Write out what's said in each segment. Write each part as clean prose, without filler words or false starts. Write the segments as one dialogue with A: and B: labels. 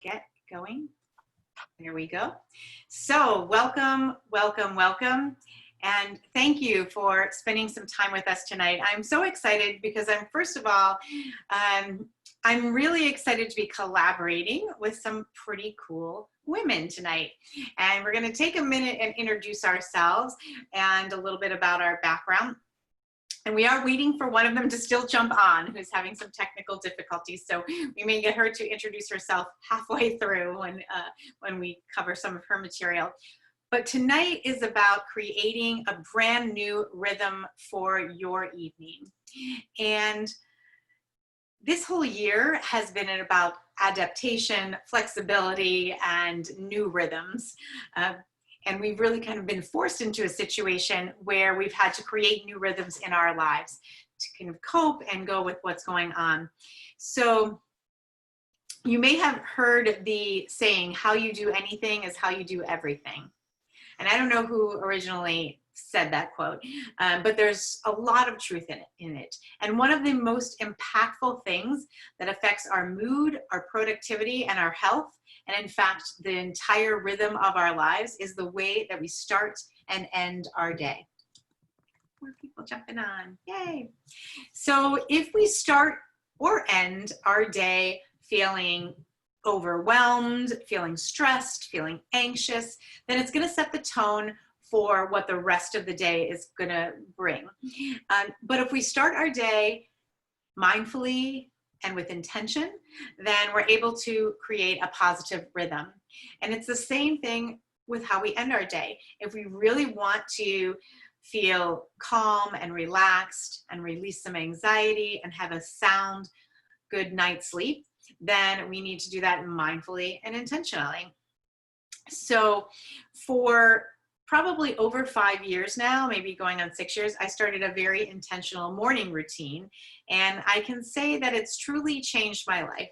A: get going. There we go. So welcome, welcome, welcome. And thank you for spending some time with us tonight. I'm so excited because first of all, I'm really excited to be collaborating with some pretty cool women tonight. And we're going to take a minute and introduce ourselves and a little bit about our background. And we are waiting for one of them to still jump on, who's having some technical difficulties. So we may get her to introduce herself halfway through when we cover some of her material. But tonight is about creating a brand new rhythm for your evening. And this whole year has been about adaptation, flexibility, and new rhythms. And we've really kind of been forced into a situation where we've had to create new rhythms in our lives to kind of cope and go with what's going on. So you may have heard the saying, how you do anything is how you do everything. And I don't know who originally said that quote, but there's a lot of truth in it. And one of the most impactful things that affects our mood, our productivity, and our health, and in fact, the entire rhythm of our lives, is the way that we start and end our day. More people jumping on, yay. So if we start or end our day feeling overwhelmed, feeling stressed, feeling anxious, then it's gonna set the tone for what the rest of the day is gonna bring. But if we start our day mindfully and with intention, then we're able to create a positive rhythm. And it's the same thing with how we end our day. If we really want to feel calm and relaxed and release some anxiety and have a sound, good night's sleep, then we need to do that mindfully and intentionally. So for probably over 5 years now, maybe going on 6 years, I started a very intentional morning routine. And I can say that it's truly changed my life.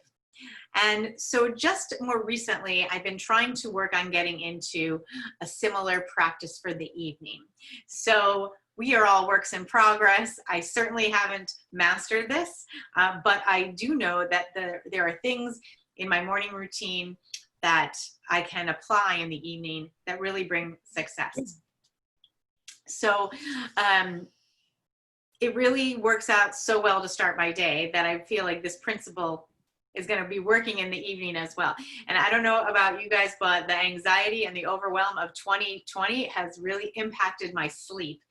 A: And so just more recently, I've been trying to work on getting into a similar practice for the evening. So we are all works in progress. I certainly haven't mastered this, but I do know that there are things in my morning routine that I can apply in the evening that really bring success. So it really works out so well to start my day that I feel like this principle is going to be working in the evening as well. And I don't know about you guys, but the anxiety and the overwhelm of 2020 has really impacted my sleep.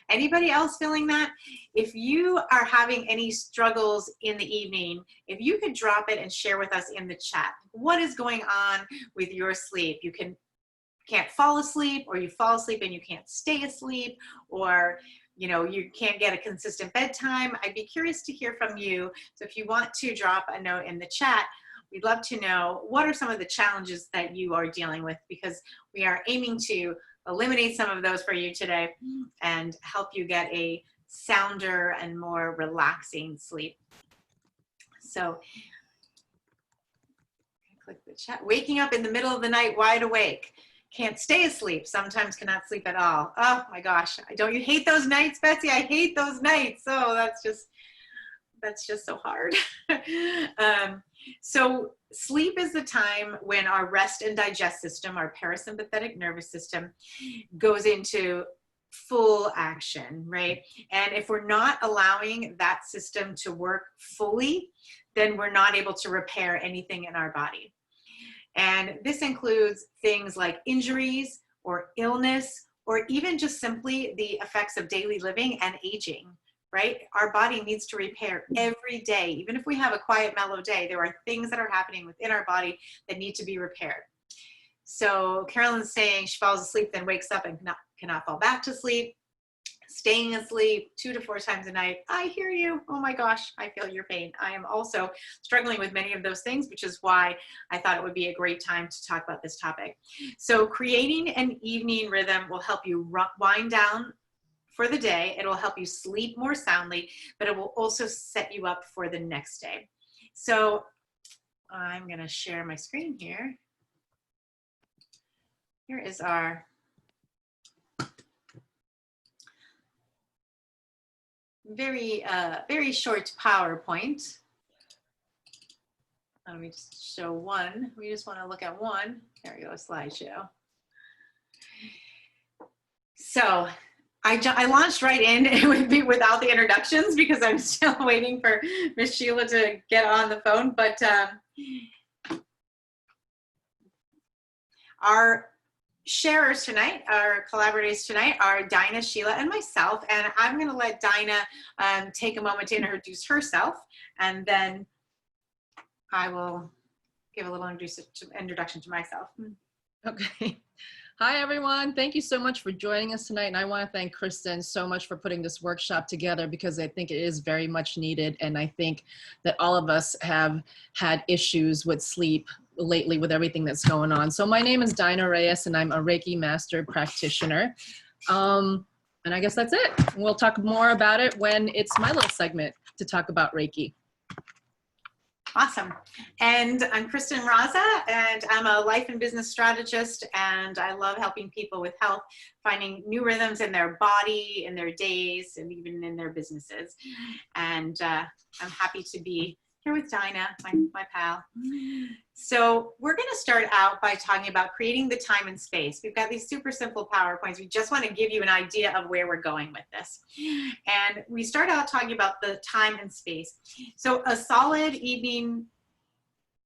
A: Anybody else feeling that? If you are having any struggles in the evening, if you could drop it and share with us in the chat, what is going on with your sleep? You can't fall asleep, or you fall asleep and you can't stay asleep, or you can't get a consistent bedtime. I'd be curious to hear from you. So if you want to drop a note in the chat, we'd love to know what are some of the challenges that you are dealing with, because we are aiming to eliminate some of those for you today and help you get a sounder and more relaxing sleep. So click the chat. Waking up in the middle of the night wide awake. Can't stay asleep, sometimes cannot sleep at all. Oh my gosh, don't you hate those nights, Betsy? I hate those nights. Oh, that's just so hard. So sleep is the time when our rest and digest system, our parasympathetic nervous system, goes into full action, right? And if we're not allowing that system to work fully, then we're not able to repair anything in our body. And this includes things like injuries or illness, or even just simply the effects of daily living and aging, right? Our body needs to repair every day. Even if we have a quiet, mellow day, there are things that are happening within our body that need to be repaired. So Carolyn's saying she falls asleep, then wakes up and cannot fall back to sleep. Staying asleep 2 to 4 times a night. I hear you. Oh my gosh, I feel your pain. I am also struggling with many of those things, which is why I thought it would be a great time to talk about this topic. So creating an evening rhythm will help you wind down for the day. It will help you sleep more soundly, but it will also set you up for the next day. So I'm going to share my screen here. Here is our very short PowerPoint. Let me just show one. We just want to look at one. There we go, slideshow. So I launched right in without the introductions because I'm still waiting for Miss Sheila to get on the phone. But our sharers tonight, our collaborators tonight are Dinah, Sheila, and myself. And I'm going to let Dinah take a moment to introduce herself, and then I will give a little introduction to myself.
B: Okay. Hi, everyone. Thank you so much for joining us tonight. And I want to thank Kristen so much for putting this workshop together because I think it is very much needed. And I think that all of us have had issues with sleep lately with everything that's going on. So my name is Dinah Reyes, and I'm a Reiki Master Practitioner. And I guess that's it. We'll talk more about it when it's my little segment to talk about Reiki.
A: Awesome. And I'm Kristen Rzasa, and I'm a life and business strategist, and I love helping people with health, finding new rhythms in their body, in their days, and even in their businesses. And I'm happy to be here with Dinah, my pal. So we're going to start out by talking about creating the time and space. We've got these super simple PowerPoints. We just want to give you an idea of where we're going with this. And we start out talking about the time and space. So a solid evening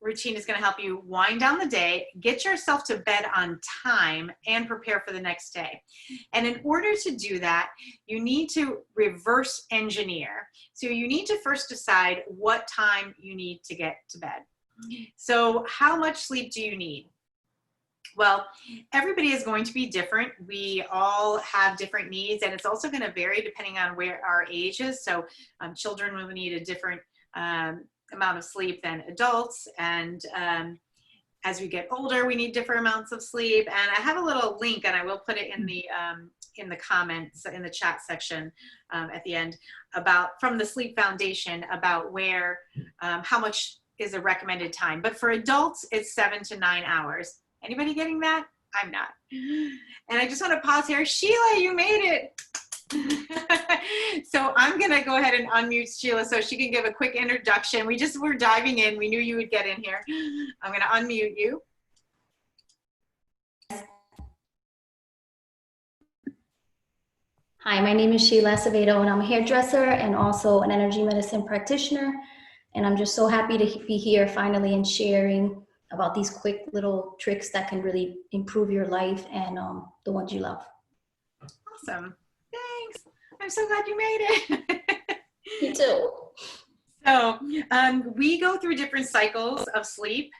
A: routine is going to help you wind down the day, get yourself to bed on time, and prepare for the next day. And in order to do that, you need to reverse engineer. So you need to first decide what time you need to get to bed. So how much sleep do you need? Well, everybody is going to be different. We all have different needs, and it's also going to vary depending on where our age is. So children will need a different amount of sleep than adults, and as we get older, we need different amounts of sleep. And I have a little link, and I will put it in the comments in the chat section at the end from the Sleep Foundation about where how much is a recommended time. But for adults, it's 7 to 9 hours. Anybody getting that? I'm not. And I just want to pause here. Sheila, you made it. So I'm going to go ahead and unmute Sheila so she can give a quick introduction. We're diving in. We knew you would get in here. I'm going to unmute you.
C: Hi, my name is Sheila Acevedo, and I'm a hairdresser and also an energy medicine practitioner. And I'm just so happy to be here finally and sharing about these quick little tricks that can really improve your life and the ones you love.
A: Awesome. Thanks. I'm so glad you made it.
C: Me too.
A: So we go through different cycles of sleep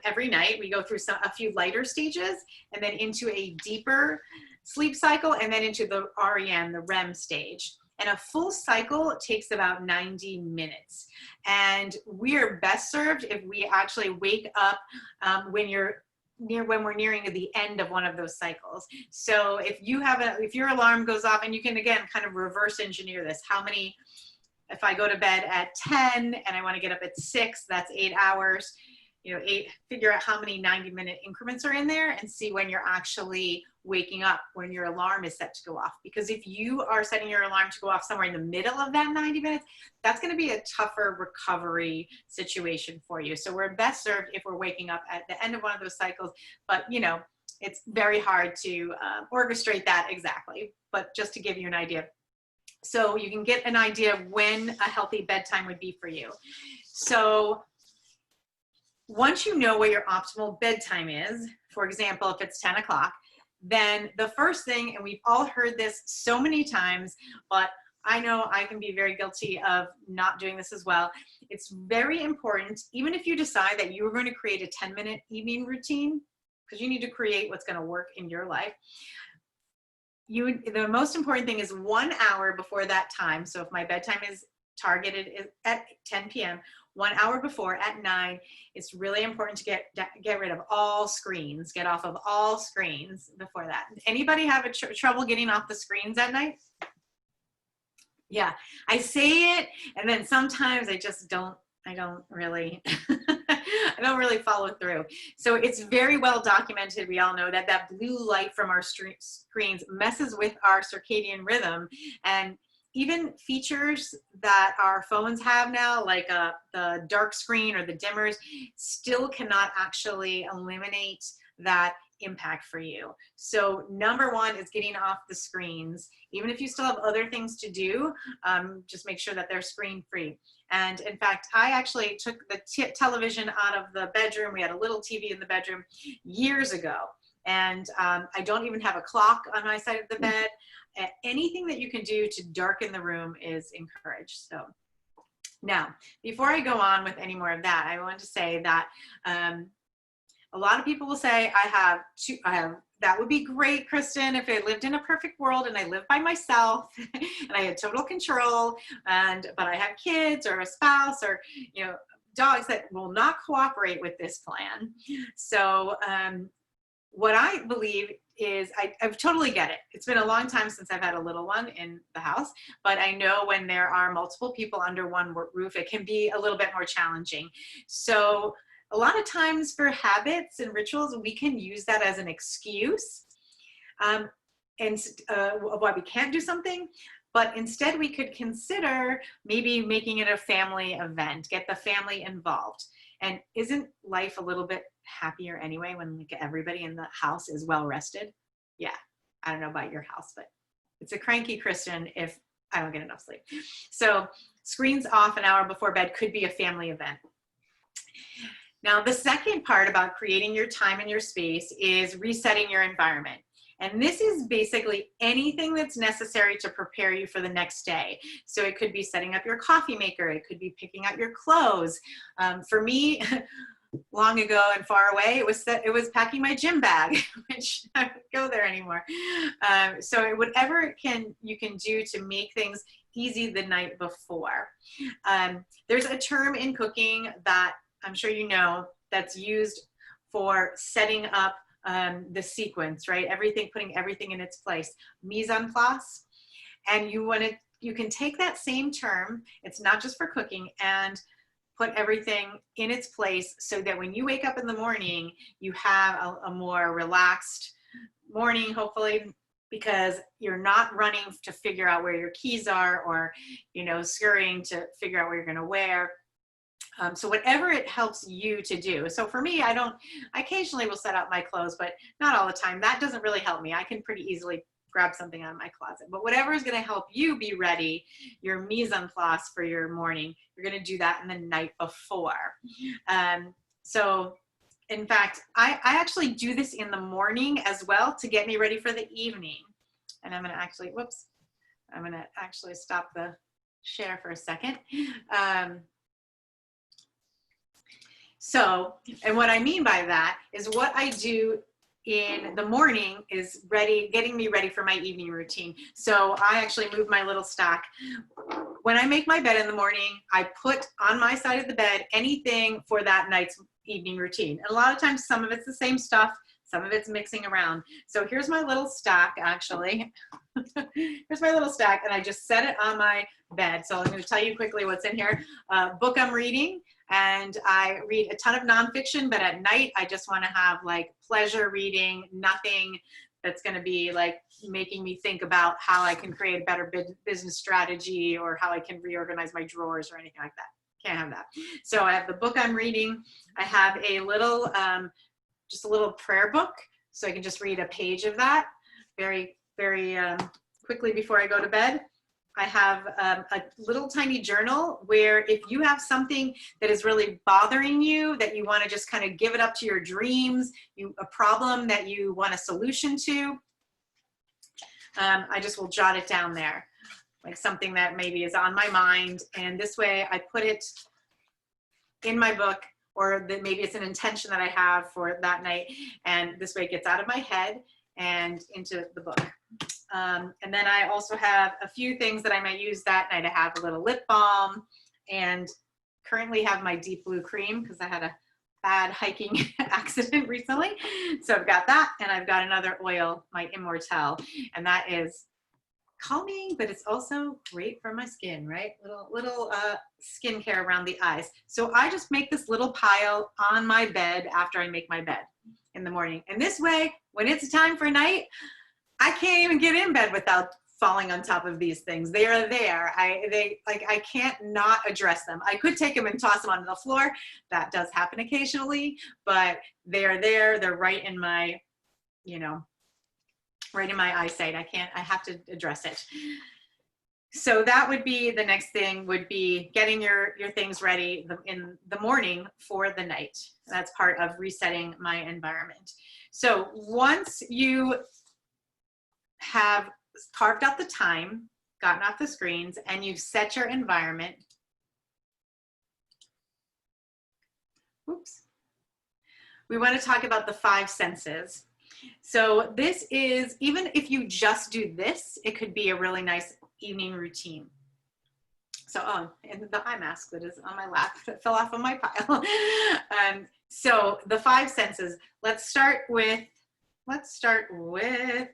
A: every night. We go through a few lighter stages and then into a deeper sleep cycle and then into the REM, the REM stage. And a full cycle takes about 90 minutes. And we are best served if we actually wake up when we're nearing the end of one of those cycles. So if your alarm goes off, and you can again kind of reverse engineer this, if I go to bed at 10 and I want to get up at 6, that's 8 hours. Figure out how many 90-minute increments are in there and see when you're actually waking up, when your alarm is set to go off. Because if you are setting your alarm to go off somewhere in the middle of that 90 minutes, that's going to be a tougher recovery situation for you. So we're best served if we're waking up at the end of one of those cycles. But, it's very hard to orchestrate that exactly. But just to give you an idea. So you can get an idea of when a healthy bedtime would be for you. So once you know what your optimal bedtime is, for example, if it's 10 o'clock, then the first thing, and we've all heard this so many times, but I know I can be very guilty of not doing this as well. It's very important, even if you decide that you're going to create a 10-minute evening routine, because you need to create what's going to work in your life. The most important thing is 1 hour before that time. So if my bedtime is targeted at 10 p.m., 1 hour before at 9, it's really important to get rid of all screens, get off of all screens before that. Anybody have trouble getting off the screens at night? Yeah, I say it, and then sometimes I don't really, I don't really follow through. So it's very well documented. We all know that that blue light from our screens messes with our circadian rhythm, and even features that our phones have now, like the dark screen or the dimmers, still cannot actually eliminate that impact for you. So number one is getting off the screens. Even if you still have other things to do, just make sure that they're screen free. And in fact, I actually took the television out of the bedroom. We had a little TV in the bedroom years ago. And I don't even have a clock on my side of the bed. Anything that you can do to darken the room is encouraged. So now, before I go on with any more of that, I want to say that a lot of people will say, that would be great, Kristen, if I lived in a perfect world and I lived by myself and I had total control, but I have kids or a spouse or, dogs that will not cooperate with this plan. So what I believe is I totally get it. It's been a long time since I've had a little one in the house, but I know when there are multiple people under one roof, it can be a little bit more challenging. So a lot of times for habits and rituals, we can use that as an excuse and why we can't do something. But instead, we could consider maybe making it a family event, get the family involved. And isn't life a little bit happier anyway when like everybody in the house is well rested? Yeah, I don't know about your house, but it's a cranky Kristen if I don't get enough sleep. So screens off an hour before bed could be a family event. Now, the second part about creating your time and your space is resetting your environment. And this is basically anything that's necessary to prepare you for the next day. So it could be setting up your coffee maker. It could be picking out your clothes. For me, long ago and far away, it was packing my gym bag, which I don't go there anymore. So whatever you can do to make things easy the night before. There's a term in cooking that I'm sure you know that's used for setting up the sequence, right? Putting everything in its place. Mise en place. And you can take that same term, it's not just for cooking, and put everything in its place so that when you wake up in the morning, you have a more relaxed morning, hopefully, because you're not running to figure out where your keys are or, scurrying to figure out what you're going to wear. So whatever it helps you to do. So for me, I occasionally will set out my clothes, but not all the time. That doesn't really help me. I can pretty easily grab something out of my closet. But whatever is going to help you be ready, your mise en place for your morning, you're going to do that in the night before. So in fact, I actually do this in the morning as well to get me ready for the evening. And I'm going to actually stop the share for a second. And what I mean by that is what I do in the morning is getting me ready for my evening routine. So I actually move my little stack. When I make my bed in the morning, I put on my side of the bed anything for that night's evening routine. And a lot of times, some of it's the same stuff, some of it's mixing around. So here's my little stack, actually. Here's my little stack, and I just set it on my bed. So I'm going to tell you quickly what's in here. Book I'm reading. And I read a ton of nonfiction, but at night I just want to have like pleasure reading, nothing that's going to be like making me think about how I can create a better business strategy or how I can reorganize my drawers or anything like that. Can't have that. So I have the book I'm reading. I have a little, just a little prayer book. So I can just read a page of that very, very quickly before I go to bed. I have a little tiny journal where if you have something that is really bothering you, that you want to just kind of give it up to your dreams, a problem that you want a solution to, I just will jot it down there, like something that maybe is on my mind. And this way I put it in my book, or that maybe it's an intention that I have for that night. And this way it gets out of my head and into the book. And then I also have a few things that I might use that night. I have a little lip balm and currently have my deep blue cream because I had a bad hiking accident recently. So I've got that, and I've got another oil, my Immortelle, and that is calming, but it's also great for my skin, right? Little skincare around the eyes. So I just make this little pile on my bed after I make my bed in the morning. And this way, when it's time for night, I can't even get in bed without falling on top of these things. They are there. I can't not address them. I could take them and toss them onto the floor. That does happen occasionally, but they're there. They're right in my, right in my eyesight. I have to address it. So that would be the next thing, would be getting your things ready in the morning for the night. That's part of resetting my environment. So once you have carved out the time, gotten off the screens, and you've set your environment, we want to talk about the 5 senses. So this is, even if you just do this, it could be a really nice evening routine. So, and the eye mask that is on my lap that fell off of my pile. So the 5 senses, let's start with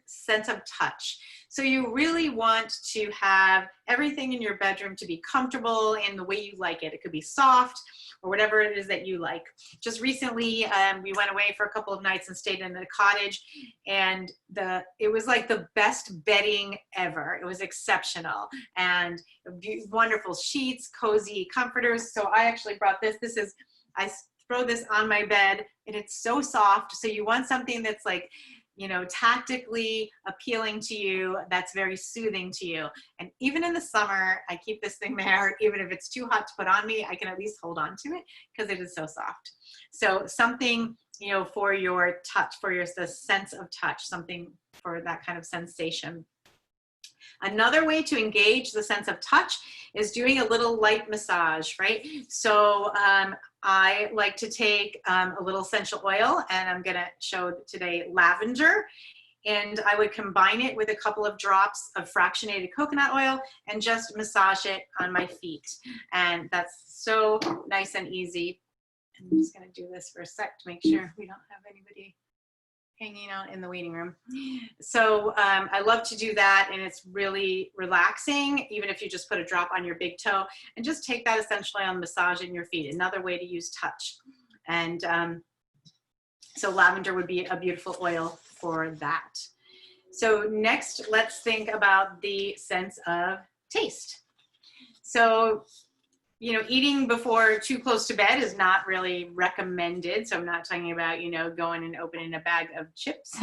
A: sense of touch. So you really want to have everything in your bedroom to be comfortable in the way you like it. It could be soft or whatever it is that you like. Just recently, we went away for a couple of nights and stayed in a cottage, and it was like the best bedding ever. It was exceptional, and wonderful sheets, cozy comforters. So I actually brought this. I throw this on my bed, and it's so soft. So you want something that's like, tactically appealing to you, that's very soothing to you. And even in the summer, I keep this thing there. Even if it's too hot to put on me, I can at least hold on to it because it is so soft. So something, for your touch, the sense of touch, something for that kind of sensation. Another way to engage the sense of touch is doing a little light massage, right? So I like to take a little essential oil, and I'm gonna show today lavender, and I would combine it with a couple of drops of fractionated coconut oil and just massage it on my feet. And that's so nice and easy. I'm just gonna do this for a sec to make sure we don't have anybody hanging out in the waiting room. So I love to do that, and it's really relaxing, even if you just put a drop on your big toe and just take that essentially on massaging your feet. Another way to use touch. And so lavender would be a beautiful oil for that. So next, let's think about the sense of taste. So eating before too close to bed is not really recommended. So I'm not talking about, going and opening a bag of chips.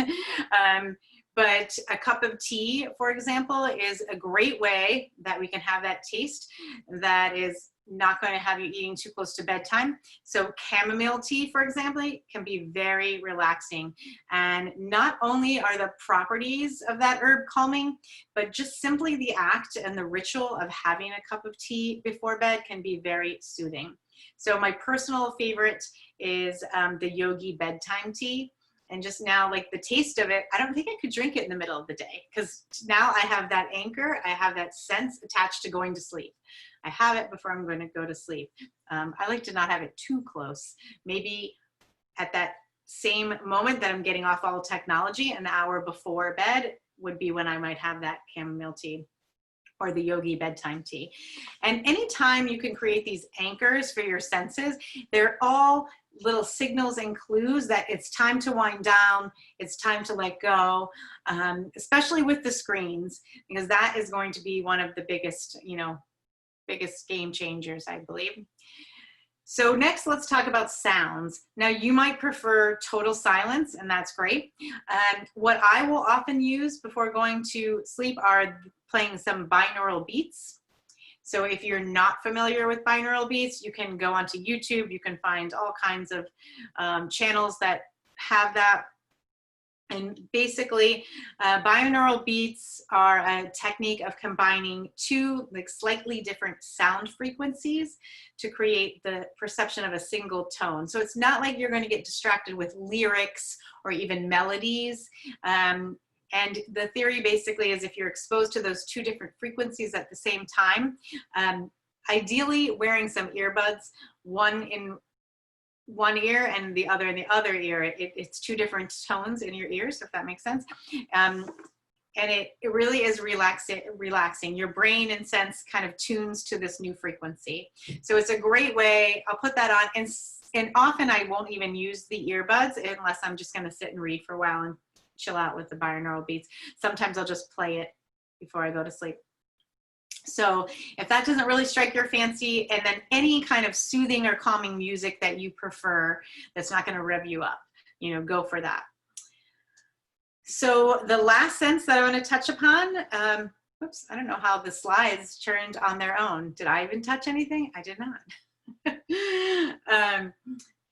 A: But a cup of tea, for example, is a great way that we can have that taste that is not going to have you eating too close to bedtime. So chamomile tea, for example, can be very relaxing. And not only are the properties of that herb calming, but just simply the act and the ritual of having a cup of tea before bed can be very soothing. So my personal favorite is the yogi bedtime tea. And just now, like the taste of it, I don't think I could drink it in the middle of the day, because now I have that anchor, I have that sense attached to going to sleep. I have it before I'm going to go to sleep. I like to not have it too close. Maybe at that same moment that I'm getting off all technology, an hour before bed would be when I might have that chamomile tea or the yogi bedtime tea. And anytime you can create these anchors for your senses, they're all little signals and clues that it's time to wind down, it's time to let go, especially with the screens, because that is going to be one of the biggest, biggest game changers, I believe. So next, let's talk about sounds. Now, you might prefer total silence, and that's great. What I will often use before going to sleep are playing some binaural beats. So if you're not familiar with binaural beats, you can go onto YouTube. You can find all kinds of channels that have that. And basically, binaural beats are a technique of combining two slightly different sound frequencies to create the perception of a single tone. So it's not like you're going to get distracted with lyrics or even melodies. And the theory basically is if you're exposed to those two different frequencies at the same time, ideally wearing some earbuds, one in one ear and the other in the other ear. It's two different tones in your ears, if that makes sense. And it really is relaxing. Your brain, in sense, kind of tunes to this new frequency. So it's a great way. I'll put that on. And often I won't even use the earbuds unless I'm just going to sit and read for a while and chill out with the binaural beats. Sometimes I'll just play it before I go to sleep. So if that doesn't really strike your fancy, and then any kind of soothing or calming music that you prefer that's not going to rev you up, you know, go for that. So the last sense that I want to touch upon, oops, I don't know how the slides turned on their own. Did I even touch anything? I did not.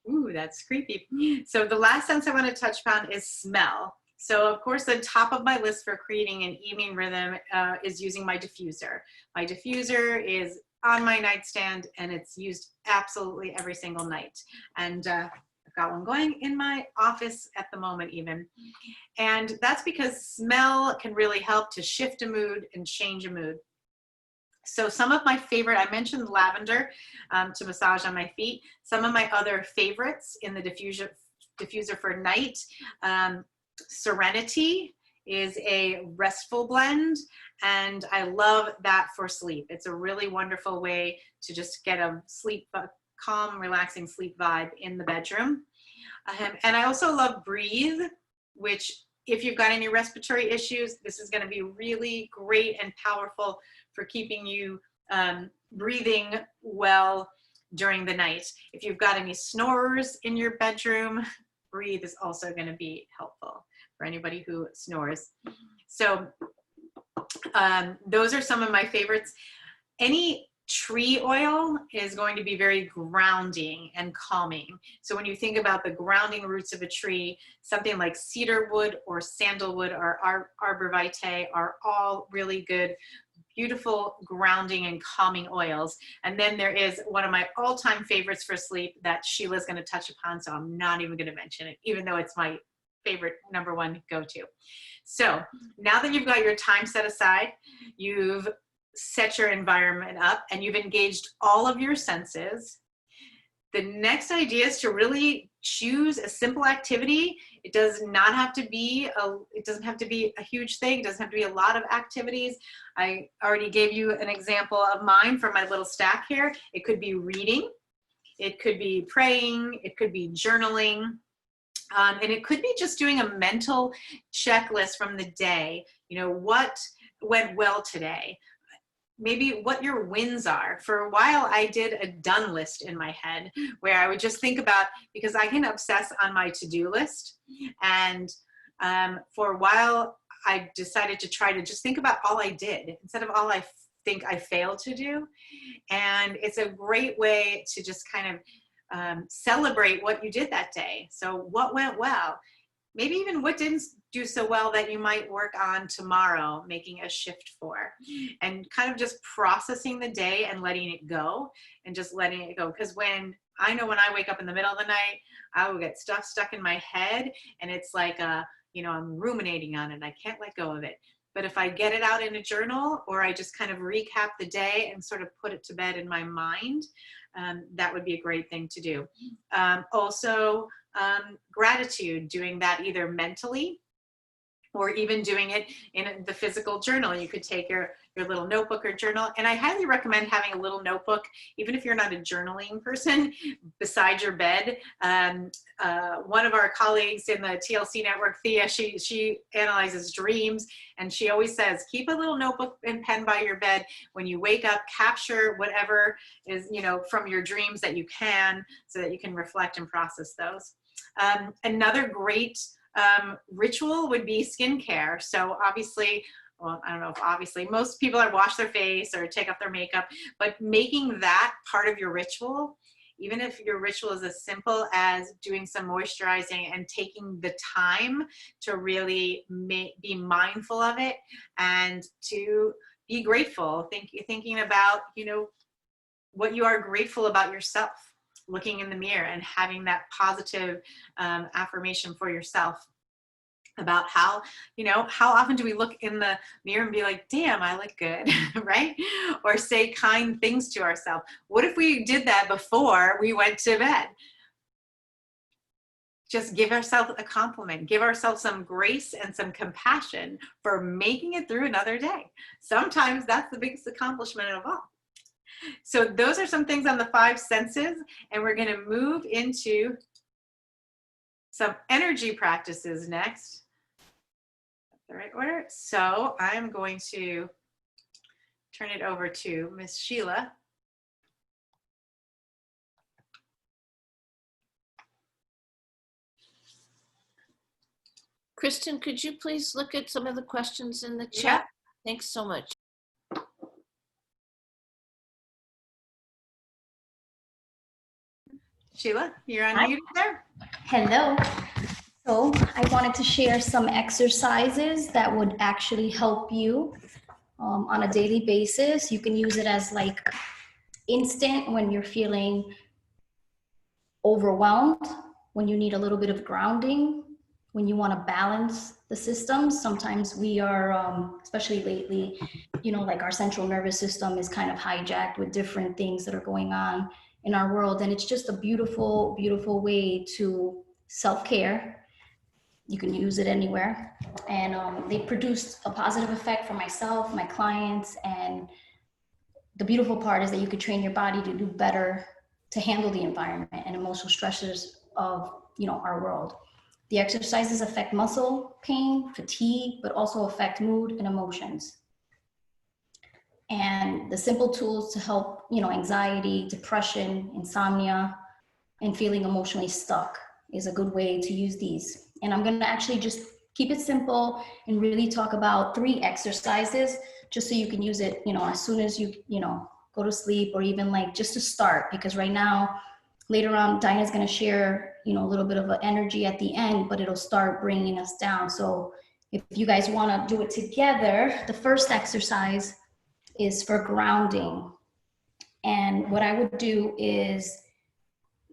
A: Ooh, that's creepy. So the last sense I want to touch upon is smell. So of course, the top of my list for creating an evening rhythm is using my diffuser. My diffuser is on my nightstand and it's used absolutely every single night. And I've got one going in my office at the moment even. And that's because smell can really help to shift a mood and change a mood. So some of my favorite, I mentioned lavender to massage on my feet. Some of my other favorites in the diffuser for night, Serenity is a restful blend, and I love that for sleep. It's a really wonderful way to just get a calm, relaxing sleep vibe in the bedroom. And I also love Breathe, which if you've got any respiratory issues, this is going to be really great and powerful for keeping you breathing well during the night. If you've got any snorers in your bedroom, Breathe is also going to be helpful for anybody who snores. So those are some of my favorites. Any tree oil is going to be very grounding and calming. So when you think about the grounding roots of a tree, something like cedar wood or sandalwood or arbor vitae are all really good, beautiful grounding and calming oils. And then there is one of my all-time favorites for sleep that Sheila's going to touch upon, so I'm not even going to mention it, even though it's my favorite #1 go-to. So now that you've got your time set aside, you've set your environment up, and you've engaged all of your senses, the next idea is to really choose a simple activity. It does not have to be it doesn't have to be a huge thing. It doesn't have to be a lot of activities. I already gave you an example of mine from my little stack here. It could be reading, it could be praying, it could be journaling, and it could be just doing a mental checklist from the day. You know, what went well today? Maybe what your wins are. For a while, I did a done list in my head where I would just think about, because I can obsess on my to-do list. And for a while, I decided to try to just think about all I did instead of all I think I failed to do. And it's a great way to just kind of celebrate what you did that day. So what went well? Maybe even what didn't do so well that you might work on tomorrow, making a shift for, and kind of just processing the day and letting it go and just letting it go. Because when I wake up in the middle of the night, I will get stuff stuck in my head, and it's like, you know, I'm ruminating on it. I can't let go of it. But if I get it out in a journal, or I just kind of recap the day and sort of put it to bed in my mind, that would be a great thing to do. Also, gratitude, doing that either mentally or even doing it in the physical journal. You could take your little notebook or journal, and I highly recommend having a little notebook, even if you're not a journaling person, beside your bed. One of our colleagues in the TLC network, Thea, she analyzes dreams, and she always says, keep a little notebook and pen by your bed. When you wake up, capture whatever is, you know, from your dreams that you can, so that you can reflect and process those. Another great ritual would be skincare. So obviously, well, I don't know if obviously, most people are wash their face or take off their makeup, but making that part of your ritual, even if your ritual is as simple as doing some moisturizing and taking the time to really be mindful of it and to be grateful, thinking about, you know, what you are grateful about yourself, looking in the mirror and having that positive affirmation for yourself about how, you know, how often do we look in the mirror and be like, damn, I look good, right? Or say kind things to ourselves. What if we did that before we went to bed? Just give ourselves a compliment, give ourselves some grace and some compassion for making it through another day. Sometimes that's the biggest accomplishment of all. So those are some things on the 5 senses, and we're going to move into some energy practices next. the right order. So I'm going to turn it over to Miss Sheila.
D: Kristen, could you please look at some of the questions in the chat?
A: Yeah.
D: Thanks so much.
A: Sheila, you're unmuted there.
C: Hello. So I wanted to share some exercises that would actually help you on a daily basis. You can use it as like instant when you're feeling overwhelmed, when you need a little bit of grounding, when you want to balance the systems. Sometimes we are, especially lately, you know, like our central nervous system is kind of hijacked with different things that are going on in our world. And it's just a beautiful, beautiful way to self-care. You can use it anywhere. And they produced a positive effect for myself, my clients. And the beautiful part is that you could train your body to do better, to handle the environment and emotional stressors of, you know, our world. The exercises affect muscle pain, fatigue, but also affect mood and emotions. And the simple tools to help, you know, anxiety, depression, insomnia, and feeling emotionally stuck is a good way to use these. And I'm going to actually just keep it simple and really talk about 3 exercises just so you can use it, you know, as soon as you know, go to sleep, or even like just to start, because right now, later on, Dinah's going to share, you know, a little bit of an energy at the end, but it'll start bringing us down. So if you guys want to do it together, the first exercise is for grounding. And what I would do is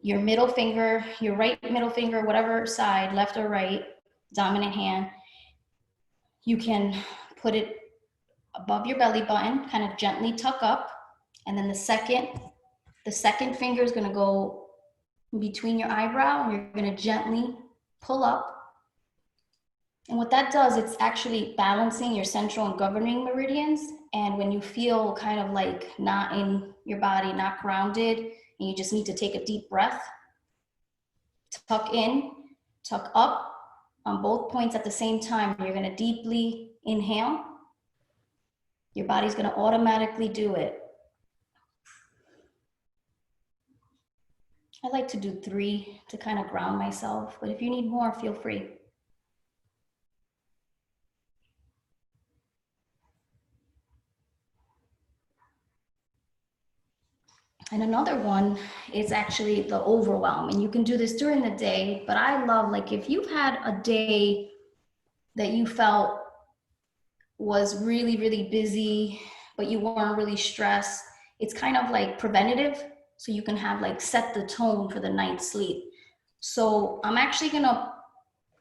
C: your middle finger, your right middle finger, whatever side, left or right, dominant hand, you can put it above your belly button, kind of gently tuck up. And then the second finger is going to go between your eyebrow, and you're going to gently pull up. And what that does, it's actually balancing your central and governing meridians. And when you feel kind of like not in your body, not grounded, and you just need to take a deep breath, tuck in, tuck up on both points at the same time. You're going to deeply inhale. Your body's going to automatically do it. I like to do 3 to kind of ground myself, but if you need more, feel free. And another one is actually the overwhelm. And you can do this during the day, but I love, like, if you've had a day that you felt was really, really busy, but you weren't really stressed, it's kind of like preventative. So you can have like set the tone for the night's sleep. So I'm actually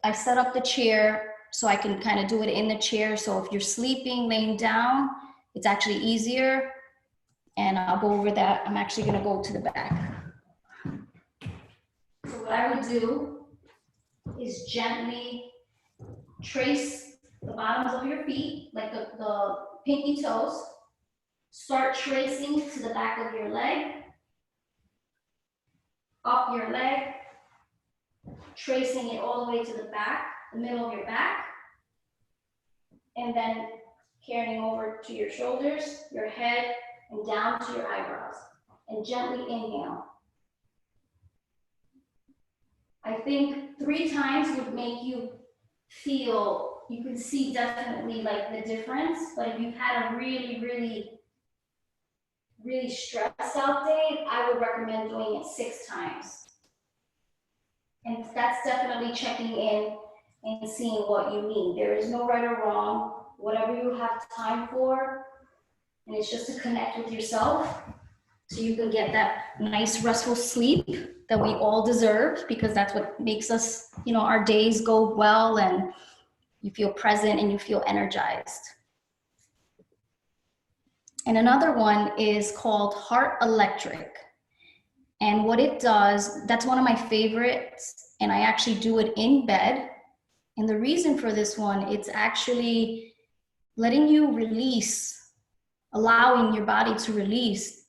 C: I set up the chair so I can kind of do it in the chair. So if you're sleeping, laying down, it's actually easier. And I'll go over that. I'm actually going to go to the back. So what I would do is gently trace the bottoms of your feet, like the pinky toes. Start tracing to the back of your leg, up your leg, tracing it all the way to the back, the middle of your back, and then carrying over to your shoulders, your head, and down to your eyebrows, and gently inhale. I think 3 times would make you feel, you can see definitely like the difference, but if you've had a really, really, really stressed out day, I would recommend doing it 6 times. And that's definitely checking in and seeing what you need. There is no right or wrong, whatever you have time for. And it's just to connect with yourself so you can get that nice restful sleep that we all deserve, because that's what makes us, you know, our days go well and you feel present and you feel energized. And another one is called Heart Electric. And what it does, that's one of my favorites, and I actually do it in bed. And the reason for this one, it's actually letting you release, allowing your body to release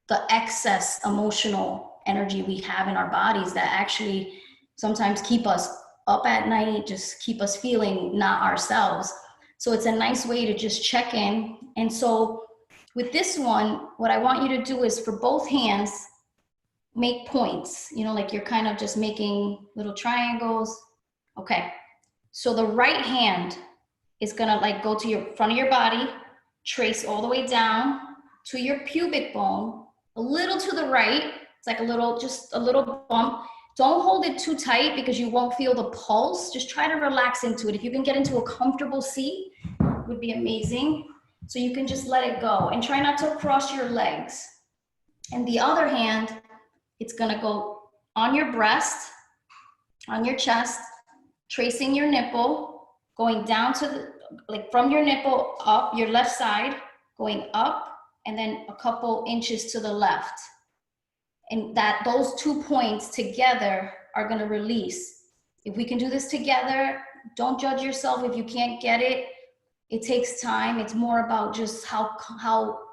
C: the excess emotional energy we have in our bodies that actually sometimes keep us up at night, just keep us feeling not ourselves. So it's a nice way to just check in. And so with this one, what I want you to do is for both hands, make points, you know, like you're kind of just making little triangles. Okay. So the right hand is gonna like go to your front of your body, trace all the way down to your pubic bone, a little to the right. It's like a little, just a little bump. Don't hold it too tight because you won't feel the pulse. Just try to relax into it. If you can get into a comfortable seat, it would be amazing. So you can just let it go and try not to cross your legs. And the other hand, it's gonna go on your breast, on your chest, tracing your nipple, going down to the, like from your nipple up, your left side, going up, and then a couple inches to the left. And that those 2 points together are gonna release. If we can do this together, don't judge yourself if you can't get it. It takes time. It's more about just how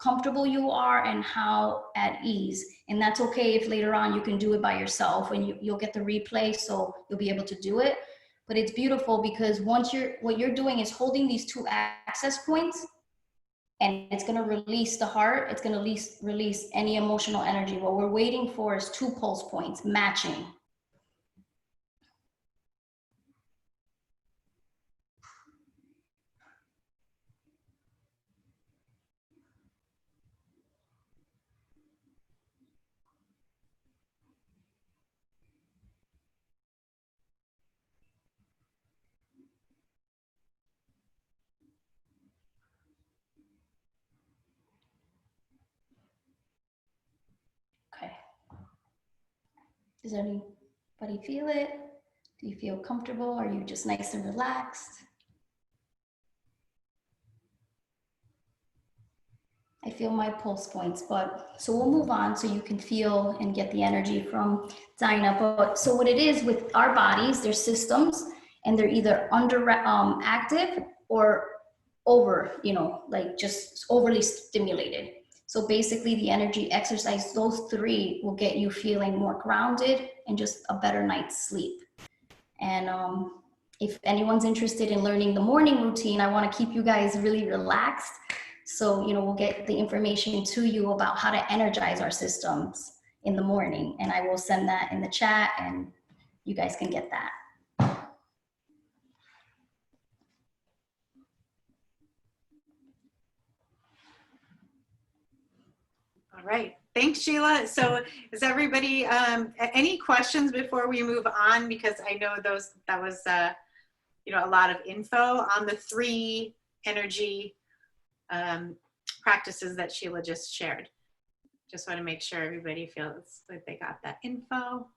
C: comfortable you are and how at ease. And that's okay if later on you can do it by yourself and you'll get the replay, so you'll be able to do it. But it's beautiful because once what you're doing is holding these 2 access points, and it's gonna release the heart. It's gonna release any emotional energy. What we're waiting for is 2 pulse points matching. Okay. Does anybody feel it? Do you feel comfortable? Are you just nice and relaxed? I feel my pulse points, but so we'll move on so you can feel and get the energy from Dinah. But so what it is with our bodies, they're systems, and they're either under active or over, you know, like just overly stimulated. So basically the energy exercise, those 3 will get you feeling more grounded and just a better night's sleep. And if anyone's interested in learning the morning routine, I want to keep you guys really relaxed. So, you know, we'll get the information to you about how to energize our systems in the morning. And I will send that in the chat and you guys can get that.
A: All right. Thanks, Sheila. So is everybody, any questions before we move on? Because I know that was, you know, a lot of info on the 3 energy practices that Sheila just shared. Just want to make sure everybody feels like they got that info.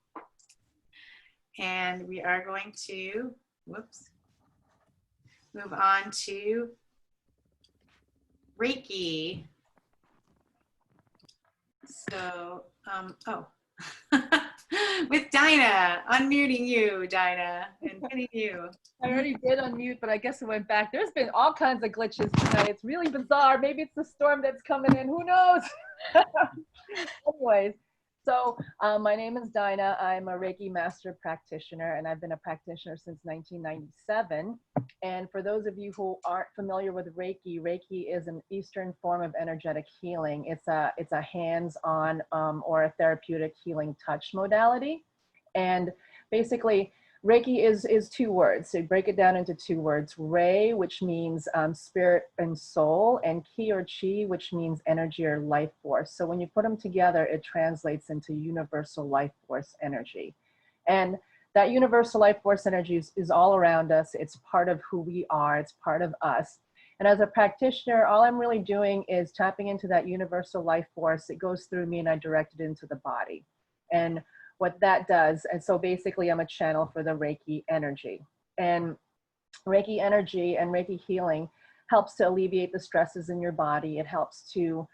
A: And we are going to, move on to Reiki. So, with Dinah, unmuting you, Dinah, and getting you.
B: I already did unmute, but I guess it went back. There's been all kinds of glitches tonight. It's really bizarre. Maybe it's the storm that's coming in. Who knows? Anyways, so my name is Dinah. I'm a Reiki master practitioner, and I've been a practitioner since 1997. And for those of you who aren't familiar with Reiki, Reiki is an Eastern form of energetic healing. It's a hands-on or a therapeutic healing touch modality. And basically, Reiki is 2 words. So break it down into 2 words. Rei, which means spirit and soul, and Ki or Chi, which means energy or life force. So when you put them together, it translates into universal life force energy. And that universal life force energy is all around us. It's part of who we are. It's part of us. And as a practitioner, all I'm really doing is tapping into that universal life force. It goes through me and I direct it into the body. And what that does, and so basically I'm a channel for the Reiki energy. And Reiki energy and Reiki healing helps to alleviate the stresses in your body. It helps to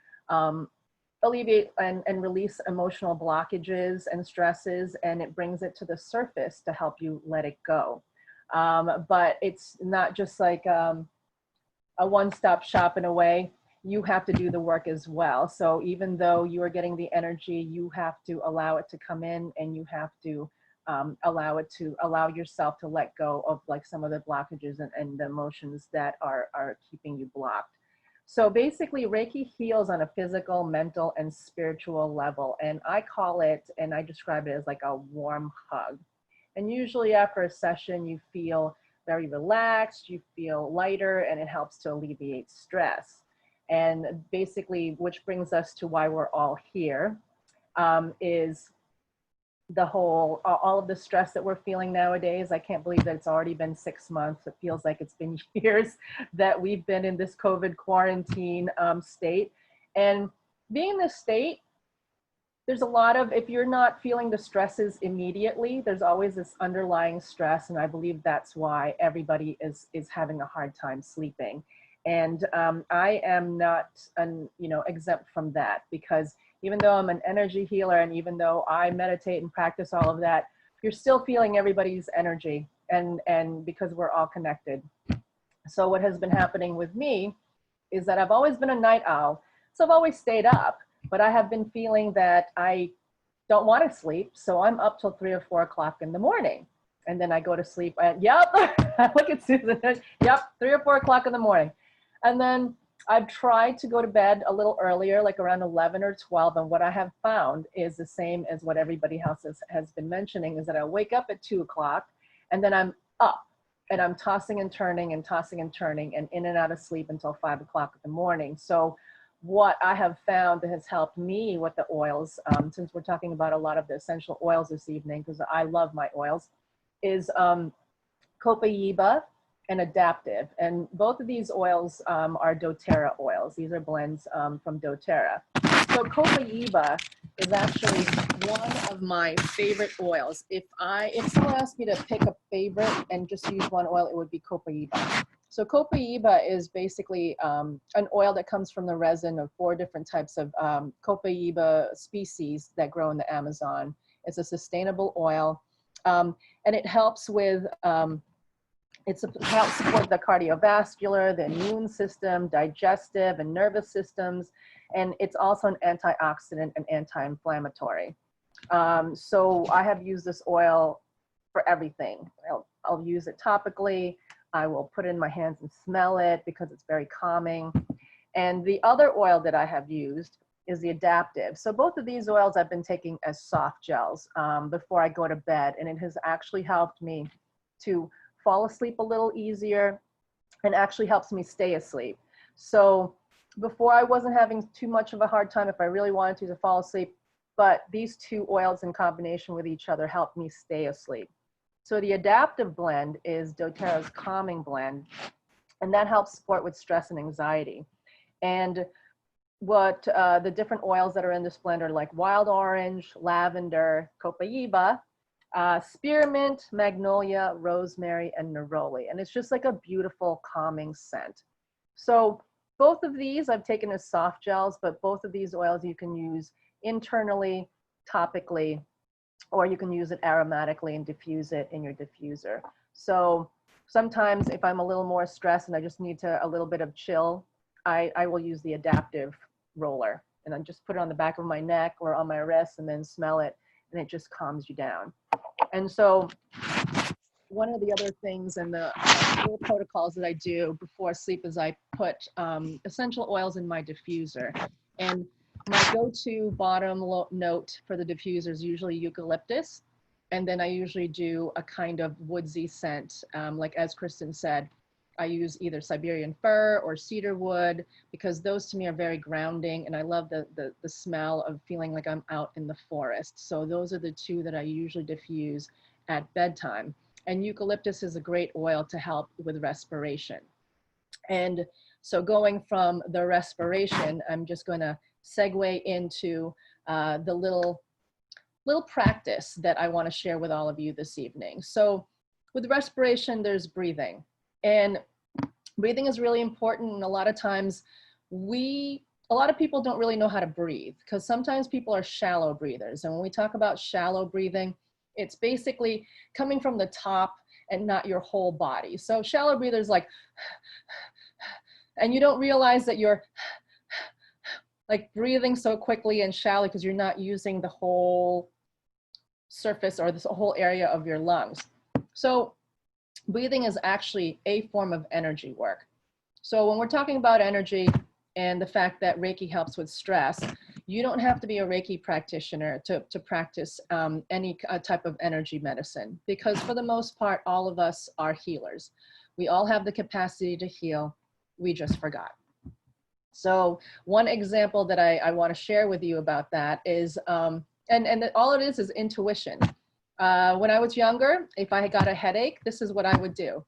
B: alleviate and release emotional blockages and stresses, and it brings it to the surface to help you let it go. But it's not just like a one-stop shop in a way. You have to do the work as well. So even though you are getting the energy, you have to allow it to come in, and you have to allow yourself to let go of like some of the blockages and the emotions that are keeping you blocked. So basically Reiki heals on a physical, mental, and spiritual level. And I call it, and I describe it as like a warm hug. And usually after a session, you feel very relaxed, you feel lighter, and it helps to alleviate stress. And basically, which brings us to why we're all here, is the whole, all of the stress that we're feeling nowadays. I can't believe that it's already been 6 months. It feels like it's been years that we've been in this COVID quarantine state. And being in this state, there's a lot of, if you're not feeling the stresses immediately, there's always this underlying stress. And I believe that's why everybody is having a hard time sleeping. And I am not exempt from that, because even though I'm an energy healer and even though I meditate and practice all of that, you're still feeling everybody's energy, and because we're all connected. So what has been happening with me is that I've always been a night owl. So I've always stayed up, but I have been feeling that I don't want to sleep. So I'm up till 3 or 4 o'clock in the morning. And then I go to sleep at, yep, look at Susan, yep, 3 or 4 o'clock in the morning. And then I've tried to go to bed a little earlier, like around 11 or 12. And what I have found is the same as what everybody else has been mentioning, is that I wake up at 2 o'clock and then I'm up and I'm tossing and turning and tossing and turning and in and out of sleep until 5 o'clock in the morning. So what I have found that has helped me with the oils, since we're talking about a lot of the essential oils this evening, because I love my oils, is Copaiba and Adaptive. And both of these oils are doTERRA oils. These are blends from doTERRA. So Copaiba is actually one of my favorite oils. If someone asked me to pick a favorite and just use one oil, it would be Copaiba. So Copaiba is basically an oil that comes from the resin of 4 different types of Copaiba species that grow in the Amazon. It's a sustainable oil, and it helps with it helps support the cardiovascular, the immune system, digestive and nervous systems, and it's also an antioxidant and anti-inflammatory. So I have used this oil for everything. I'll use it topically. I will put it in my hands and smell it because it's very calming. And the other oil that I have used is the Adaptive. So both of these oils I've been taking as soft gels before I go to bed, and it has actually helped me to fall asleep a little easier and actually helps me stay asleep. So before I wasn't having too much of a hard time if I really wanted to fall asleep, but these 2 oils in combination with each other helped me stay asleep. So the Adaptive blend is doTERRA's calming blend, and that helps support with stress and anxiety. And what the different oils that are in this blend are like wild orange, lavender, Copaiba, spearmint, magnolia, rosemary, and neroli. And it's just like a beautiful calming scent. So both of these I've taken as soft gels, but both of these oils you can use internally, topically, or you can use it aromatically and diffuse it in your diffuser. So sometimes if I'm a little more stressed and I just need a little bit of chill, I will use the Adaptive roller, and then just put it on the back of my neck or on my wrist and then smell it, and it just calms you down. And so one of the other things and the little protocols that I do before sleep is I put essential oils in my diffuser. And my go-to bottom note for the diffuser is usually eucalyptus. And then I usually do a kind of woodsy scent. Like as Kristen said, I use either Siberian fir or cedar wood, because those to me are very grounding, and I love the smell of feeling like I'm out in the forest. So those are the 2 that I usually diffuse at bedtime. And eucalyptus is a great oil to help with respiration. And so going from the respiration, I'm just going to segue into the little practice that I want to share with all of you this evening. So with respiration, there's breathing. And breathing is really important. And a lot of times a lot of people don't really know how to breathe, because sometimes people are shallow breathers. And when we talk about shallow breathing, it's basically coming from the top and not your whole body. So shallow breathers like, and you don't realize that you're like breathing so quickly and shallow because you're not using the whole surface or this whole area of your lungs. So breathing is actually a form of energy work. So when we're talking about energy and the fact that Reiki helps with stress, you don't have to be a Reiki practitioner to practice any type of energy medicine, because for the most part, all of us are healers. We all have the capacity to heal. We just forgot. So one example that I want to share with you about that is, and all it is intuition. When I was younger, if I got a headache, this is what I would do.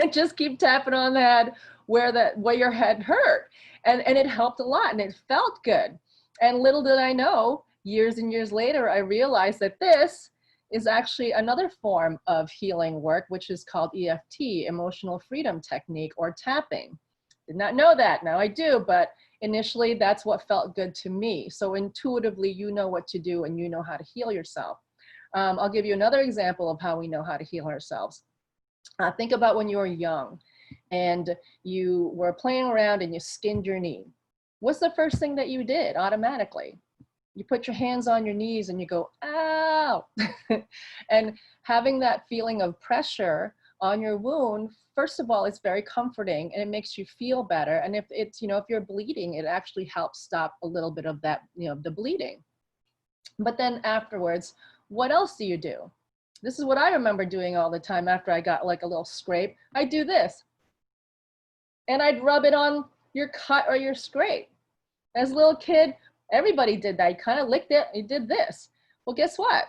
B: And just keep tapping on the head where your head hurt. And it helped a lot and it felt good. And little did I know, years and years later, I realized that this is actually another form of healing work, which is called EFT, Emotional Freedom Technique, or tapping. Did not know that, now I do, but initially that's what felt good to me. So intuitively, you know what to do and you know how to heal yourself. I'll give you another example of how we know how to heal ourselves. Think about when you were young and you were playing around and you skinned your knee. What's the first thing that you did automatically? You put your hands on your knees and you go, ow. And having that feeling of pressure on your wound, first of all, it's very comforting and it makes you feel better. And if it's, if you're bleeding, it actually helps stop a little bit of that, the bleeding. But then afterwards, what else do you do? This is what I remember doing all the time after I got like a little scrape. I'd do this. And I'd rub it on your cut or your scrape. As a little kid, everybody did that. You kind of licked it, you did this. Well, guess what?